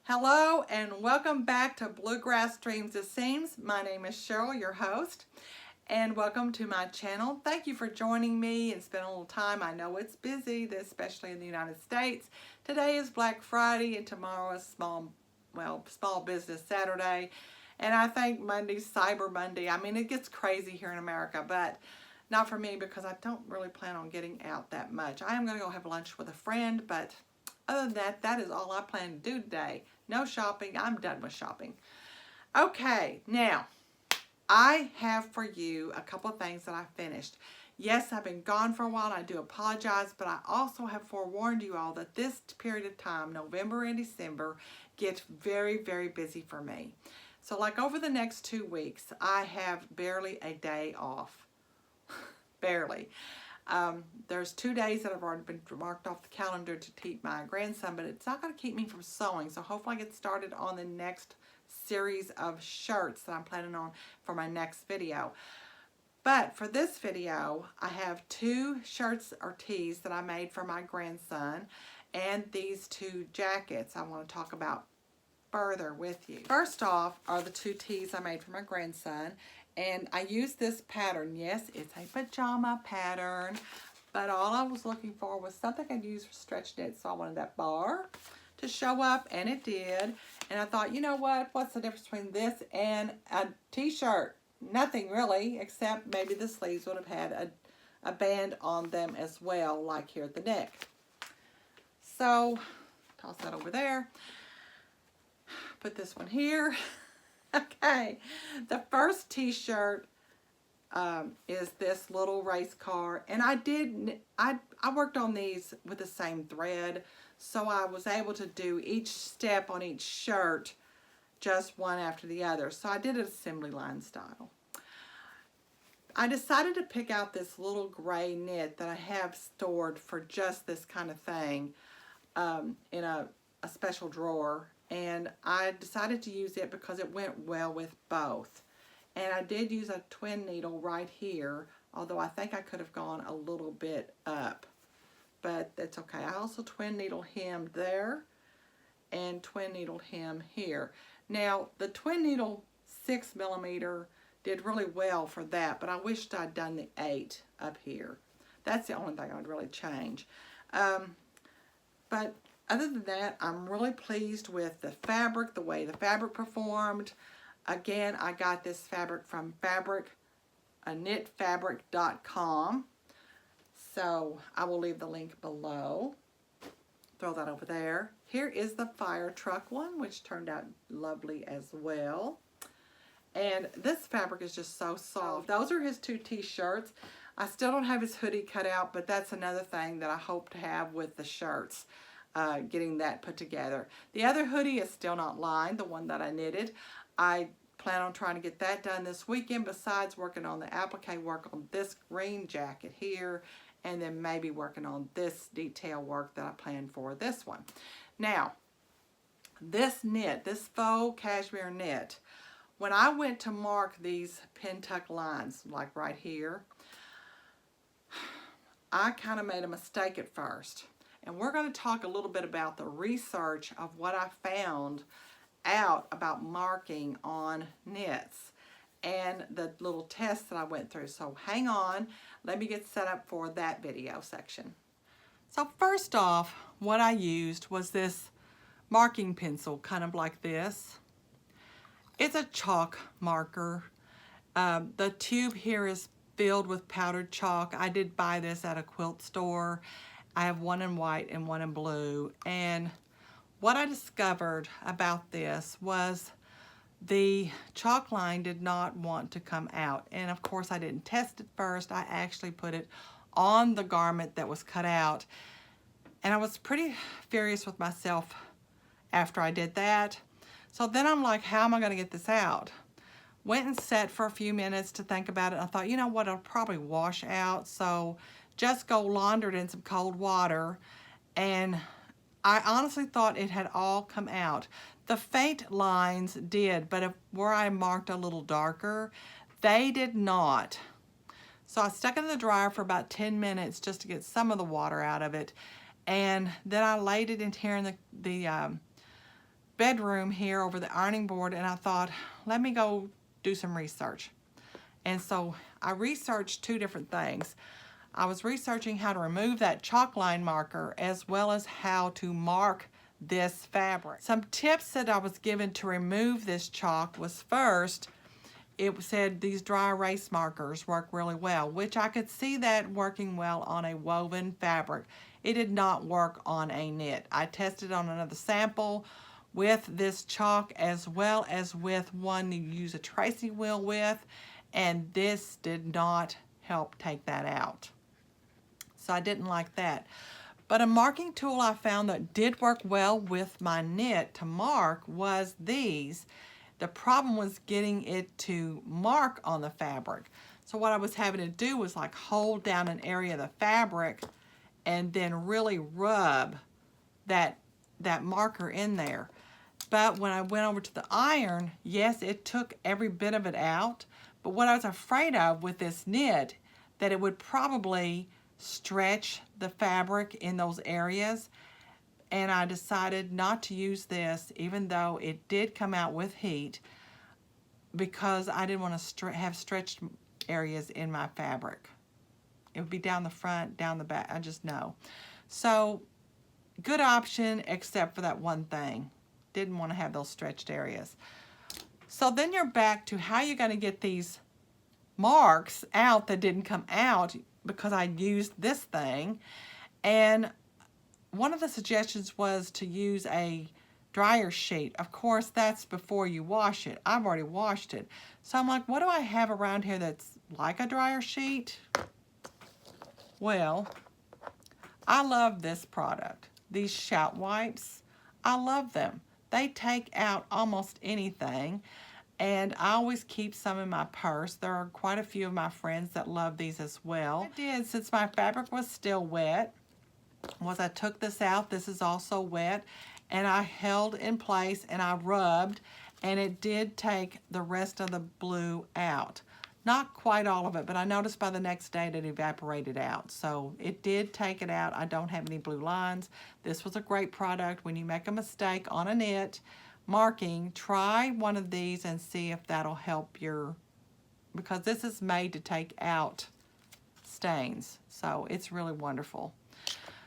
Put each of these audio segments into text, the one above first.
Hello and welcome back to Bluegrass Dreams It Seems. My name is Cheryl, your host, and welcome to my channel. Thank you for joining me and spending a little time. I know it's busy, especially in the United States. Today is Black Friday and tomorrow is Small Business Saturday. And I think Monday's Cyber Monday. I mean, it gets crazy here in America, but not for me because I don't really plan on getting out that much. I am going to go have lunch with a friend, but other than that, that is all I plan to do today. No shopping. I'm done with shopping. Okay, now, I have for you a couple of things that I finished. Yes, I've been gone for a while. I do apologize, but I also have forewarned you all that this period of time, November and December, gets very, very busy for me. So like over the next 2 weeks, I have barely a day off. Barely. There's 2 days that have already been marked off the calendar to teach my grandson, but it's not going to keep me from sewing. So hopefully I get started on the next series of shirts that I'm planning on for my next video. But for this video, I have 2 shirts or tees that I made for my grandson and these 2 jackets I want to talk about further with you. First off are the 2 tees I made for my grandson. And I used this pattern. Yes, it's a pajama pattern, but all I was looking for was something I'd use for stretch knit. So I wanted that bar to show up, and it did. And I thought, you know what? What's the difference between this and a t-shirt? Nothing really, except maybe the sleeves would have had a band on them as well, like here at the neck. So, toss that over there. Put this one here. Okay, the first t-shirt is this little race car, and I worked on these with the same thread, so I was able to do each step on each shirt just one after the other. So I did it assembly line style. I decided to pick out this little gray knit that I have stored for just this kind of thing in a special drawer. And I decided to use it because it went well with both. And I did use a twin needle right here, although I think I could have gone a little bit up. But that's okay. I also twin needle hemmed there and twin needle hem here. Now, the twin needle 6mm did really well for that, but I wished I'd done the 8 up here. That's the only thing I would really change. But other than that, I'm really pleased with the fabric, the way the fabric performed. Again, I got this fabric from knitfabric.com. So I will leave the link below. Throw that over there. Here is the fire truck one, which turned out lovely as well. And this fabric is just so soft. Those are his 2 t-shirts. I still don't have his hoodie cut out, but that's another thing that I hope to have with the shirts. Getting that put together. The other hoodie is still not lined, the one that I knitted. I plan on trying to get that done this weekend, besides working on the applique work on this green jacket here, and then maybe working on this detail work that I planned for this one. Now, this knit, this faux cashmere knit, when I went to mark these pin tuck lines, like right here, I kind of made a mistake at first. And we're going to talk a little bit about the research of what I found out about marking on knits and the little test that I went through. So hang on, let me get set up for that video section. So first off, what I used was this marking pencil, kind of like this. It's a chalk marker. The tube here is filled with powdered chalk. I did buy this at a quilt store. I have one in white and one in blue, and what I discovered about this was the chalk line did not want to come out. And of course I didn't test it first. I actually put it on the garment that was cut out, and I was pretty furious with myself after I did that. So then I'm like, how am I going to get this out? Went and sat for a few minutes to think about it. I thought, you know what, it'll probably wash out, so just go launder it in some cold water. And I honestly thought it had all come out. The faint lines did, but where I marked a little darker, they did not. So I stuck it in the dryer for about 10 minutes just to get some of the water out of it. And then I laid it in here in the bedroom here over the ironing board, and I thought, let me go do some research. And so I researched two different things. I was researching how to remove that chalk line marker as well as how to mark this fabric. Some tips that I was given to remove this chalk was, first, it said these dry erase markers work really well, which I could see that working well on a woven fabric. It did not work on a knit. I tested on another sample with this chalk as well as with one you use a tracing wheel with, and this did not help take that out. So I didn't like that. But a marking tool I found that did work well with my knit to mark was these. The problem was getting it to mark on the fabric. So what I was having to do was like hold down an area of the fabric and then really rub that marker in there. But when I went over to the iron, yes, it took every bit of it out. But what I was afraid of with this knit, that it would probably stretch the fabric in those areas. And I decided not to use this, even though it did come out with heat, because I didn't want to have stretched areas in my fabric. It would be down the front, down the back, I just know. So, good option, except for that one thing. Didn't want to have those stretched areas. So then you're back to how you're going to get these marks out that didn't come out because I used this thing. And one of the suggestions was to use a dryer sheet. Of course, that's before you wash it. I've already washed it. So I'm like, what do I have around here that's like a dryer sheet? Well, I love this product. These shout wipes, I love them. They take out almost anything, and I always keep some in my purse. There are quite a few of my friends that love these as well. What I did, since my fabric was still wet, was I took this out. This is also wet, and I held in place and I rubbed, and it did take the rest of the blue out. Not quite all of it, but I noticed by the next day that it evaporated out. So it did take it out. I don't have any blue lines. This was a great product. When you make a mistake on a knit marking, try one of these and see if that'll help your, because this is made to take out stains. So it's really wonderful.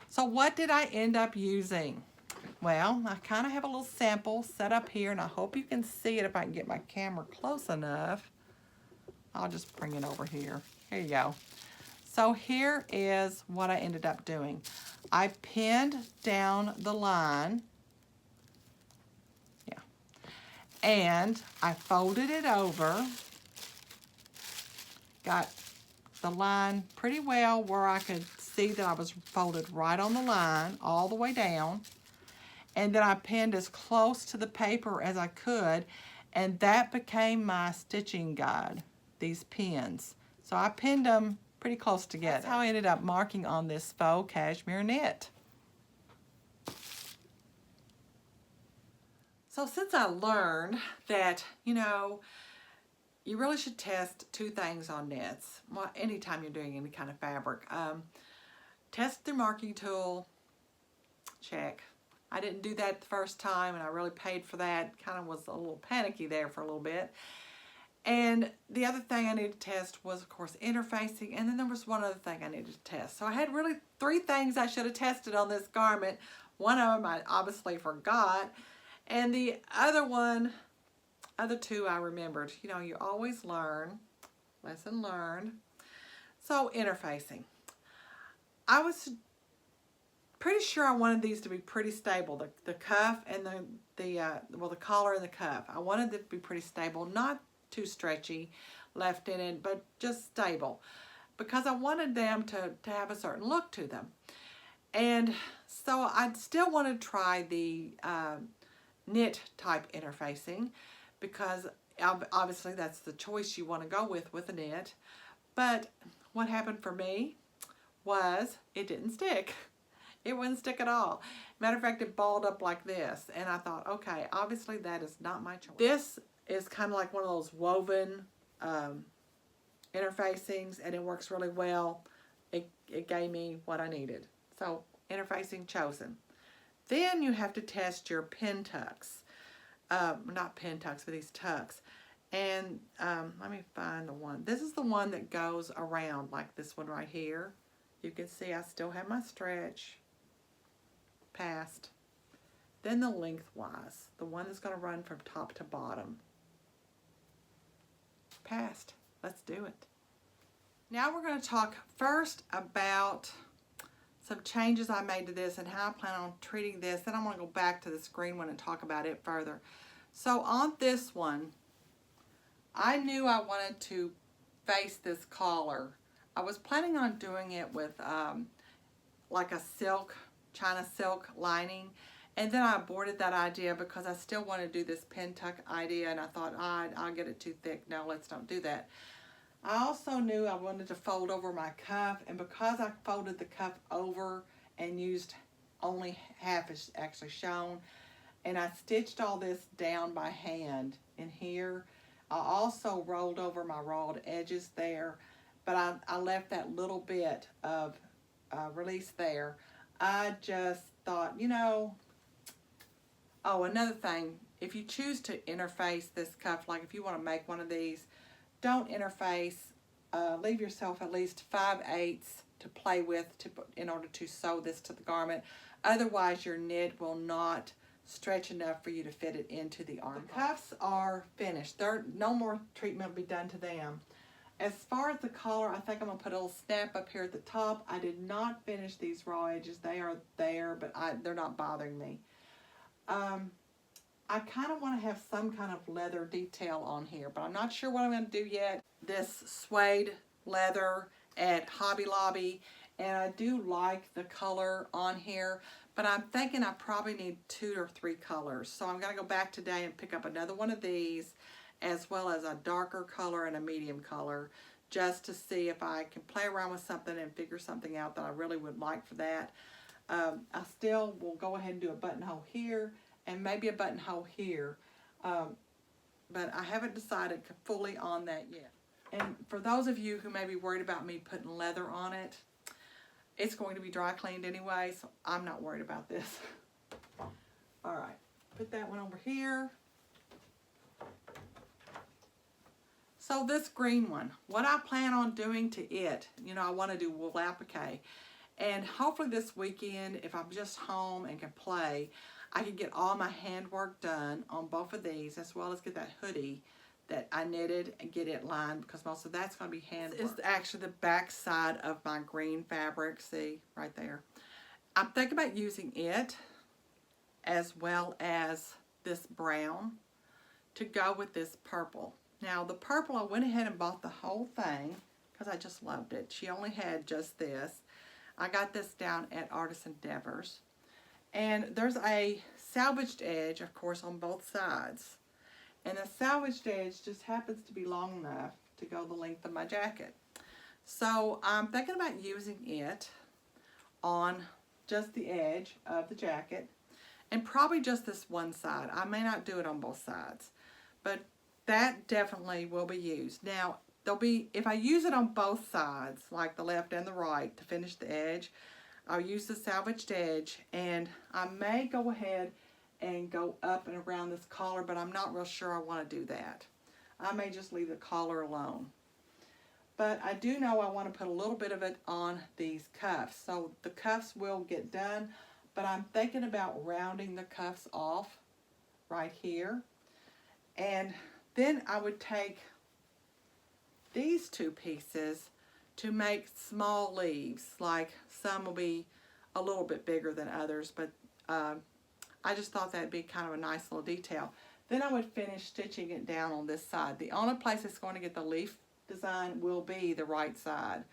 So what did I end up using? Well, I kind of have a little sample set up here, and I hope you can see it if I can get my camera close enough. I'll just bring it over here. Here you go. So here is what I ended up doing. I pinned down the line. Yeah. And I folded it over. Got the line pretty well where I could see that I was folded right on the line all the way down. And then I pinned as close to the paper as I could, and that became my stitching guide, these pins. So I pinned them pretty close together. That's how I ended up marking on this faux cashmere knit. So since I learned that, you know, you really should test two things on knits, well, anytime you're doing any kind of fabric. Test the marking tool, check. I didn't do that the first time, and I really paid for that. Kind of was a little panicky there for a little bit. And the other thing I needed to test was, of course, interfacing, and then there was one other thing I needed to test. So I had really three things I should have tested on this garment. One of them I obviously forgot, and the other two I remembered. You know, you always learn, lesson learned. So interfacing. I was pretty sure I wanted these to be pretty stable. The cuff and the collar and the cuff. I wanted them to be pretty stable, not too stretchy left in it, but just stable, because I wanted them to have a certain look to them. And so I still want to try the knit type interfacing, because obviously that's the choice you want to go with a knit. But what happened for me was it didn't stick. It wouldn't stick at all. Matter of fact, it balled up like this. And I thought, okay, obviously that is not my choice. This is kind of like one of those woven interfacings, and it works really well. It gave me what I needed. So interfacing chosen. Then you have to test your pin tucks. not pin tucks, but these tucks. And let me find the one. This is the one that goes around like this one right here. You can see I still have my stretch past. Then the lengthwise, the one that's going to run from top to bottom. Past. Let's do it. Now we're going to talk first about some changes I made to this and how I plan on treating this. Then I'm going to go back to this green one and talk about it further. So on this one, I knew I wanted to face this collar. I was planning on doing it with like a silk, China silk lining. And then I aborted that idea because I still want to do this pin tuck idea, and I thought, I'll get it too thick. No, let's don't do that. I also knew I wanted to fold over my cuff, and because I folded the cuff over and used only half is actually shown, and I stitched all this down by hand in here. I also rolled over my rawed edges there, but I left that little bit of release there. I just thought, you know, oh, another thing, if you choose to interface this cuff, like if you want to make one of these, don't interface. Leave yourself at least 5/8 to play with in order to sew this to the garment. Otherwise, your knit will not stretch enough for you to fit it into the arm. The cuffs are finished. No more treatment will be done to them. As far as the collar, I think I'm going to put a little snap up here at the top. I did not finish these raw edges. They are there, but they're not bothering me. I kind of want to have some kind of leather detail on here, but I'm not sure what I'm going to do yet. This suede leather at Hobby Lobby, and I do like the color on here, but I'm thinking I probably need 2 or 3 colors. So I'm going to go back today and pick up another one of these, as well as a darker color and a medium color, just to see if I can play around with something and figure something out that I really would like for that. I still will go ahead and do a buttonhole here and maybe a buttonhole here, but I haven't decided fully on that yet. And for those of you who may be worried about me putting leather on it, it's going to be dry cleaned anyway, so I'm not worried about this. All right, put that one over here. So this green one, what I plan on doing to it, you know, I want to do wool applique. And hopefully this weekend, if I'm just home and can play, I can get all my handwork done on both of these, as well as get that hoodie that I knitted and get it lined, because most of that's going to be handwork. This is actually the back side of my green fabric, see, right there. I'm thinking about using it as well as this brown to go with this purple. Now the purple, I went ahead and bought the whole thing because I just loved it. She only had just this. I got this down at Artist Endeavors. And there's a salvaged edge, of course, on both sides. And the salvaged edge just happens to be long enough to go the length of my jacket. So I'm thinking about using it on just the edge of the jacket, and probably just this one side. I may not do it on both sides, but that definitely will be used. Now, if I use it on both sides, like the left and the right, to finish the edge, I'll use the salvaged edge, and I may go ahead and go up and around this collar, but I'm not real sure I want to do that. I may just leave the collar alone. But I do know I want to put a little bit of it on these cuffs. So the cuffs will get done, but I'm thinking about rounding the cuffs off right here. And then I would take these 2 pieces to make small leaves. Like some will be a little bit bigger than others, but I just thought that'd be kind of a nice little detail. Then I would finish stitching it down on this side. The only place it's going to get the leaf design will be the right side.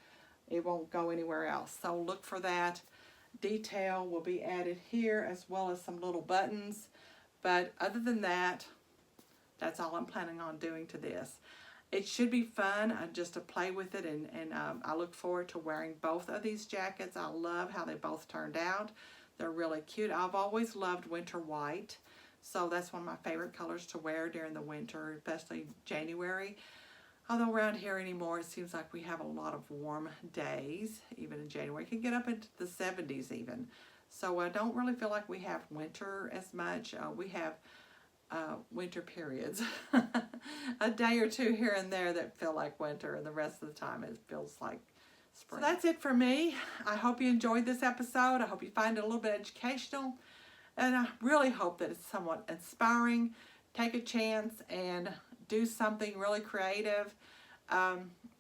It won't go anywhere else. So look for that. Detail will be added here, as well as some little buttons. But other than that, that's all I'm planning on doing to this. It should be fun just to play with it, and I look forward to wearing both of these jackets. I love how they both turned out. They're really cute. I've always loved winter white, so that's one of my favorite colors to wear during the winter, especially January. Although around here anymore, it seems like we have a lot of warm days, even in January. It can get up into the 70s even. So I don't really feel like we have winter as much. We have winter periods. A day or two here and there that feel like winter, and the rest of the time it feels like spring. So that's it for me. I hope you enjoyed this episode. I hope you find it a little bit educational, and I really hope that it's somewhat inspiring. Take a chance and do something really creative.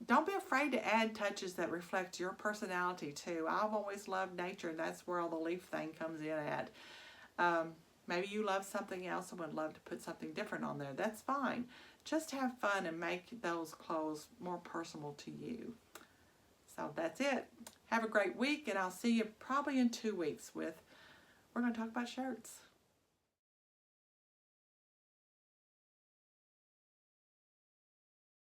Don't be afraid to add touches that reflect your personality too. I've always loved nature, and that's where all the leaf thing comes in at. Maybe you love something else and would love to put something different on there. That's fine. Just have fun and make those clothes more personal to you. So that's it. Have a great week, and I'll see you probably in 2 weeks we're going to talk about shirts.